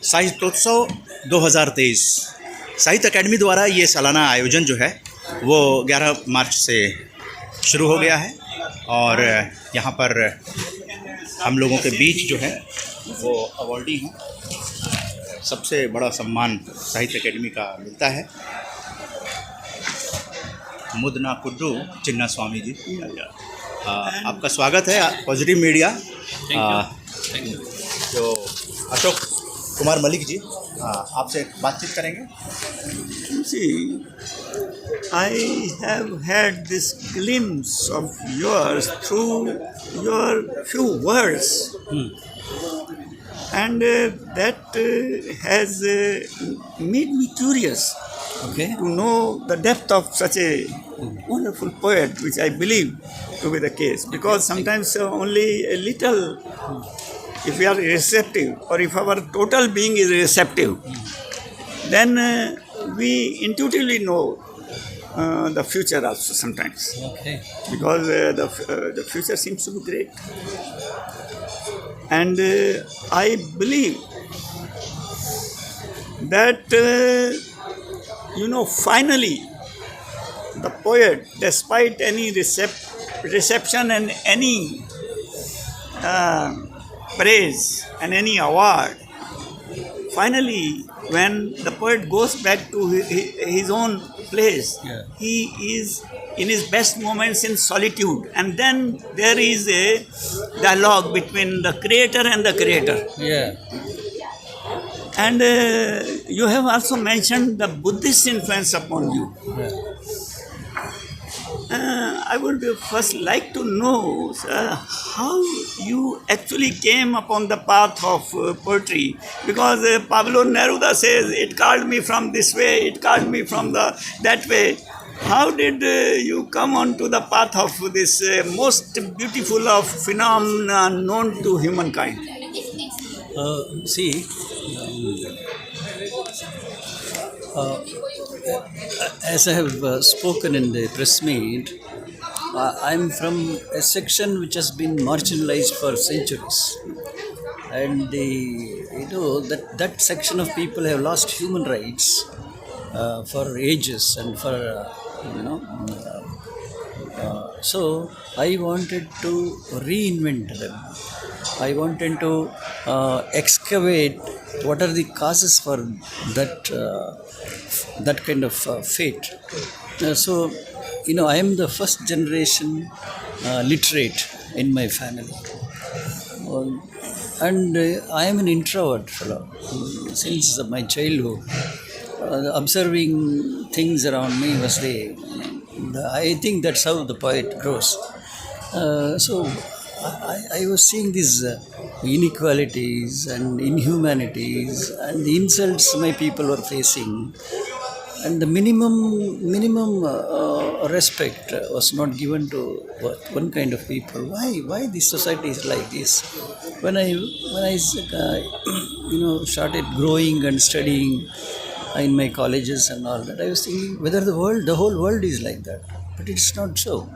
साहित्योत्सव 2023 साहित्य अकेडमी द्वारा ये सालाना आयोजन जो है वो 11 मार्च से शुरू हो गया है और यहाँ पर हम लोगों के बीच जो है वो अवॉर्डी हैं। सबसे बड़ा सम्मान साहित्य अकेडमी का मिलता है। मुदनाकुडु चिन्नास्वामी जी, आपका स्वागत है पॉजिटिव मीडिया। Thank you. जो अशोक कुमार मलिक जी आपसे बातचीत करेंगे। See, I have had this glimpse of yours through your few words, and that has made me curious to know the depth of such a wonderful poet, which I believe to be the case. Because sometimes only a little, if we are receptive, or if our total being is receptive, then we intuitively know the future also sometimes. Because the future seems to be great. And I believe that, finally, the poet, despite any reception and any praise and any award, finally, when the poet goes back to his own place, he is in his best moments in solitude, and then there is a dialogue between the creator and the creator. And you have also mentioned the Buddhist influence upon you. I would first like to know how you actually came upon the path of poetry, because Pablo Neruda says, it called me from this way, it called me from that way. How did you come onto the path of this most beautiful of phenomena known to humankind? As I have spoken in the press meet, I'm from a section which has been marginalized for centuries, and that section of people have lost human rights for ages and for so I wanted to reinvent them. I wanted to excavate what are the causes for that kind of fate. So I am the first generation literate in my family, and I am an introvert fellow since my childhood. Observing things around me was I think that's how the poet grows. So I was seeing these inequalities and inhumanities and the insults my people were facing, and the minimum respect was not given to one kind of people. Why this society is like this? When I started growing and studying in my colleges and all that, I was thinking whether the whole world is like that, but it's not so.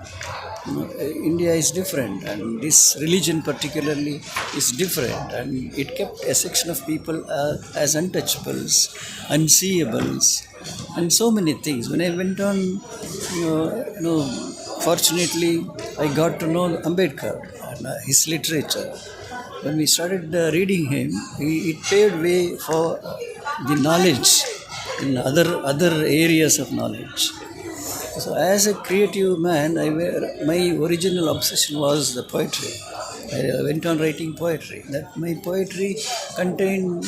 India is different, and this religion particularly is different, and it kept a section of people as untouchables, unseeables, and so many things. When I went on, fortunately, I got to know Ambedkar and his literature. When we started reading him, it paved way for the knowledge in other areas of knowledge. So as a creative man, my original obsession was the poetry. I went on writing poetry. That my poetry contained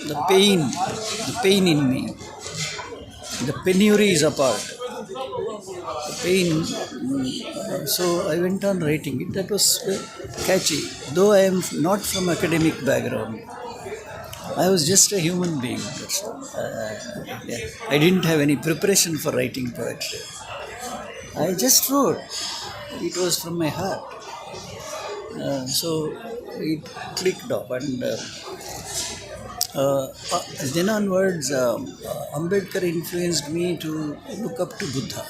the pain in me. The penury is apart. The pain. So I went on writing it. That was catchy. Though I am not from academic background, I was just a human being. I didn't have any preparation for writing poetry. I just wrote. It was from my heart. So it clicked off, and then onwards, Ambedkar influenced me to look up to Buddha.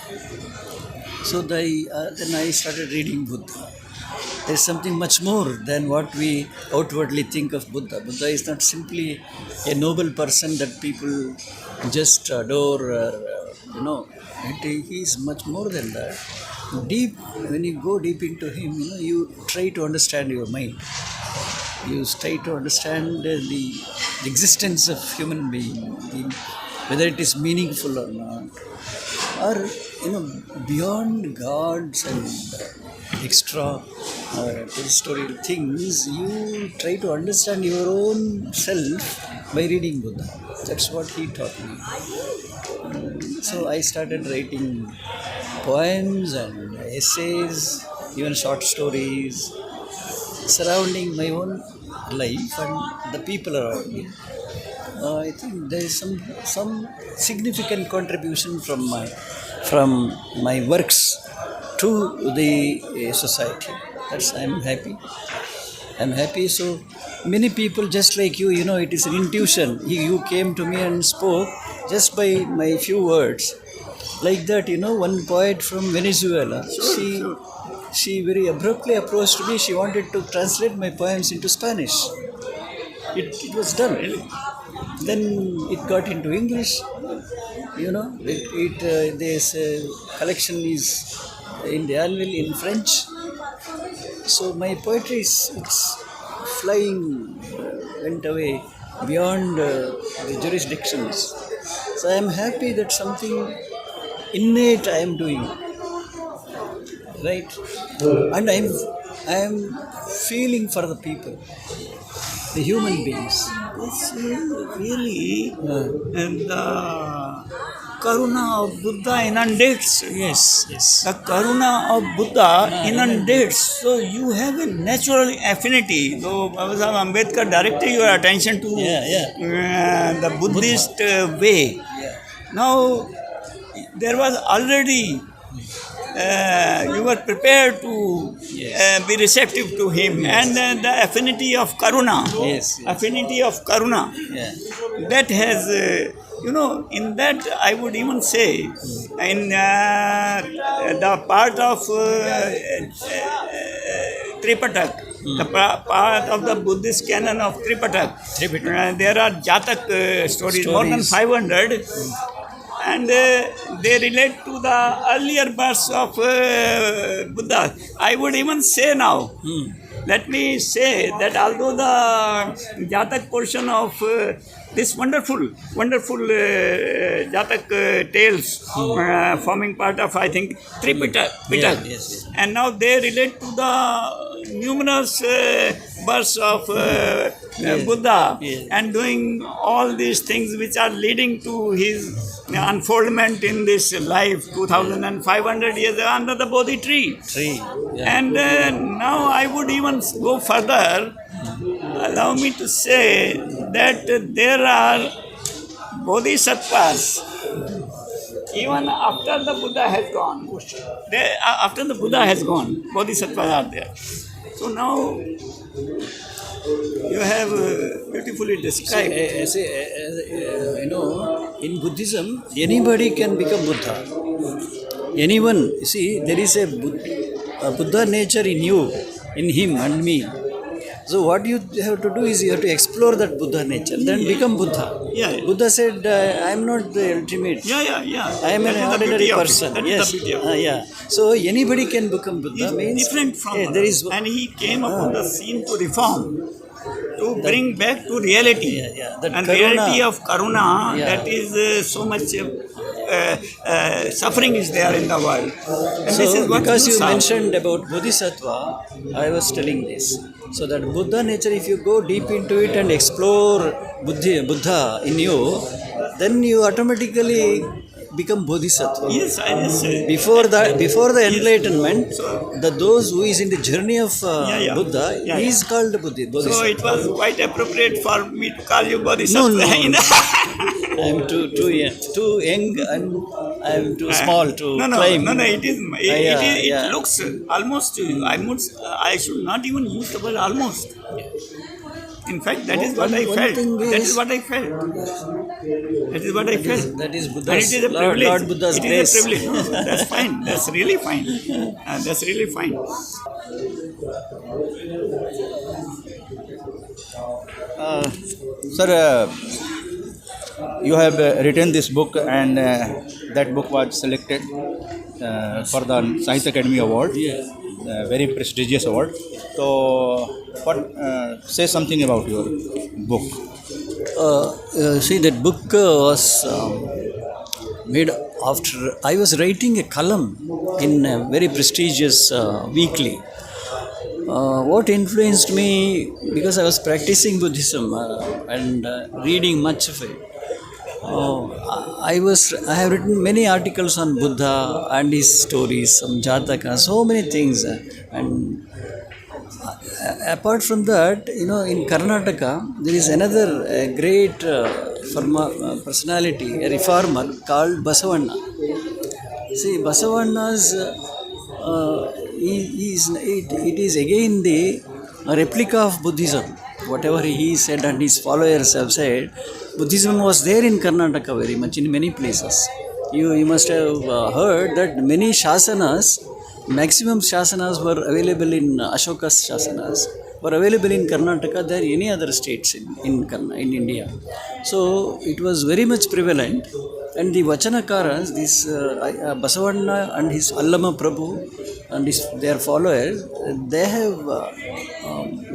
So then I started reading Buddha. there is something much more than what we outwardly think of Buddha. Buddha is not simply a noble person that people just adore, he is much more than that. Deep, when you go deep into him, you try to understand your mind. You try to understand the existence of human being, whether it is meaningful or not, or beyond gods and extra terrestrial things. You try to understand your own self by reading Buddha. That's what he taught me. So I started writing poems and essays, even short stories, surrounding my own life and the people around me. I think there is some significant contribution from my works to the society. I'm happy. I'm happy. So many people just like you, it is an intuition. You came to me and spoke just by my few words. Like that, one poet from Venezuela, she very abruptly approached me. She wanted to translate my poems into Spanish. It was done. Then it got into English. This collection is in the annual in French. So my poetry it's flying, went away beyond the jurisdictions. So I am happy that something innate I am doing, right? And I am feeling for the people, the human beings. It's really the karuna of Buddha inundates. Yes. The karuna of Buddha inundates. So you have a natural affinity. So Baba Sahib Ambedkar directed your attention to the Buddhist way. Yeah. Now there was already you were prepared to be receptive to him, and the affinity of karuna, that has, in that I would even say, in the part of Tripatak, the part of the Buddhist canon of Tripatak, there are Jatak stories, more than 500. And they relate to the earlier births of Buddha. I would even say now, let me say that although the Jatak portion of this wonderful Jatak tales forming part of, I think, Tripitak. Yes. And now they relate to the numerous births of Buddha and doing all these things which are leading to his unfoldment in this life, 2,500 years under the Bodhi tree. And now I would even go further. Allow me to say that there are bodhisattvas even after the Buddha has gone. After the Buddha has gone, bodhisattvas are there. So now you have beautifully described. In Buddhism, anybody can become Buddha. Anyone. There is a Buddha nature in you, in him and me. So what you have to do is you have to explore that Buddha nature, then become Buddha. Buddha said, I am not the ultimate. I am an ordinary person. So anybody can become Buddha. Means different from others. And he came upon the scene to reform, to bring back to reality. And reality of karuna, that is so much suffering is there in the world. And so this is what because you mentioned about Bodhisattva, I was telling this. So that Buddha nature, if you go deep into it and explore Buddha in you, then you automatically become Bodhisattva. Yes, I just say. Before the enlightenment, those who is in the journey of Buddha, he is called Bodhisattva. So it was quite appropriate for me to call you Bodhisattva. No. I am too young and I am too small to claim. No, it looks almost, I should not even use the word almost. In fact, that is what I felt. That is what I felt. That is Buddha's, and it is a privilege. Lord Buddha's grace. It is a privilege. No, that's fine. That's really fine. That's really fine. Sir, you have written this book, and that book was selected for the Sahitya Academy Award. Yeah. Very prestigious award. So, what say something about your book? See, that book was made after I was writing a column in a very prestigious weekly. What influenced me, because I was practicing Buddhism and reading much of it. I have written many articles on Buddha and his stories, some Jataka, so many things, and apart from that, in Karnataka there is another great personality, a reformer called Basavanna. See, Basavanna's it is again the replica of Buddhism. Whatever he said and his followers have said, Buddhism was there in Karnataka very much, in many places. You must have heard that many shasanas, maximum shasanas were available in Ashoka's shasanas, were available in Karnataka than any other states in India. So it was very much prevalent. And the Vachanakaras, this Basavanna and his Allama Prabhu and their followers,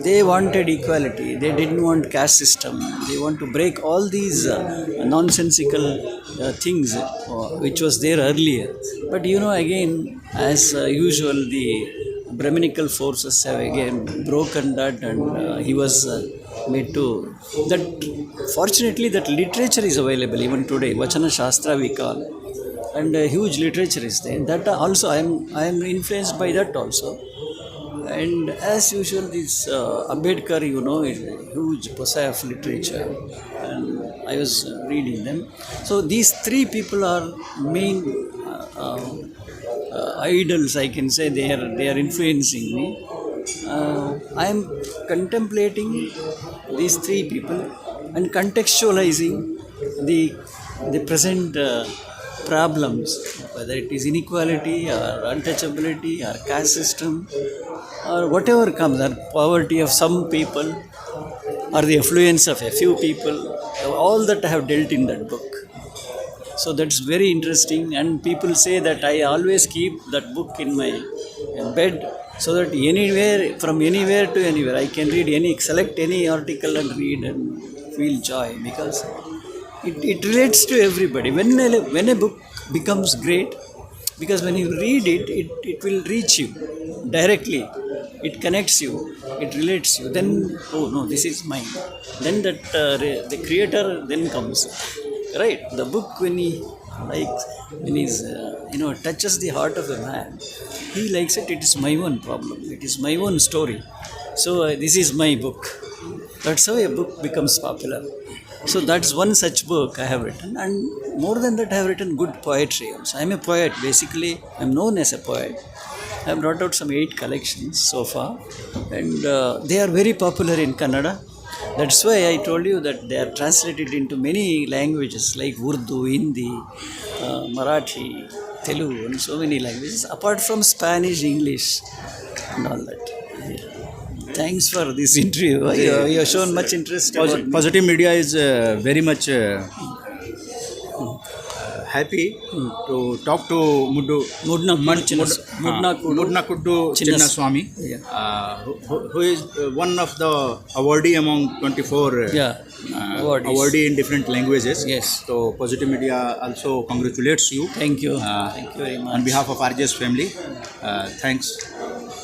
they wanted equality. They didn't want caste system. They want to break all these nonsensical things which was there earlier. But again, as usual, the Brahminical forces have again broken that, and he was made to that. Fortunately, that literature is available even today. Vachana Shastra we call, and huge literature is there. That also I am influenced by that also. And as usual, this Ambedkar, is a huge posse of literature, and I was reading them. So these three people are main idols, I can say. They are influencing me. I am contemplating these three people and contextualizing the present problems, whether it is inequality or untouchability or caste system or whatever comes, or poverty of some people or the affluence of a few people. All that I have dealt in that book. So that's very interesting, and people say that I always keep that book in my bed, so that from anywhere to anywhere, I can select any article and read and feel joy, because it relates to everybody. When a book becomes great, because when you read it, it will reach you directly. It connects you, it relates you. Then, oh no, this is mine. Then the creator then comes. Right, the book when he touches the heart of a man, he likes it. It is my own problem. It is my own story. So this is my book. That's how a book becomes popular. So that's one such book I have written, and more than that, I have written good poetry also. I am a poet. Basically, I am known as a poet. I have brought out some 8 collections so far, and they are very popular in Kannada. That's why I told you that they are translated into many languages like Urdu, Hindi, Marathi, Telugu, and so many languages, apart from Spanish, English, and all that. Yeah. Thanks for this interview. You have shown much interest. Positive Media is very much happy to talk to Mudnakudu CHINNASWAMY, who is one of the awardee among 24 awardee in different languages. Yes. So Positive Media also congratulates you. Thank you. Thank you very much. On behalf of RJS family, thanks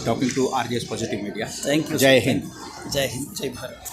talking to RJS Positive Media. Thank you. Jai Hind. Jai Hind. Jai Bharat.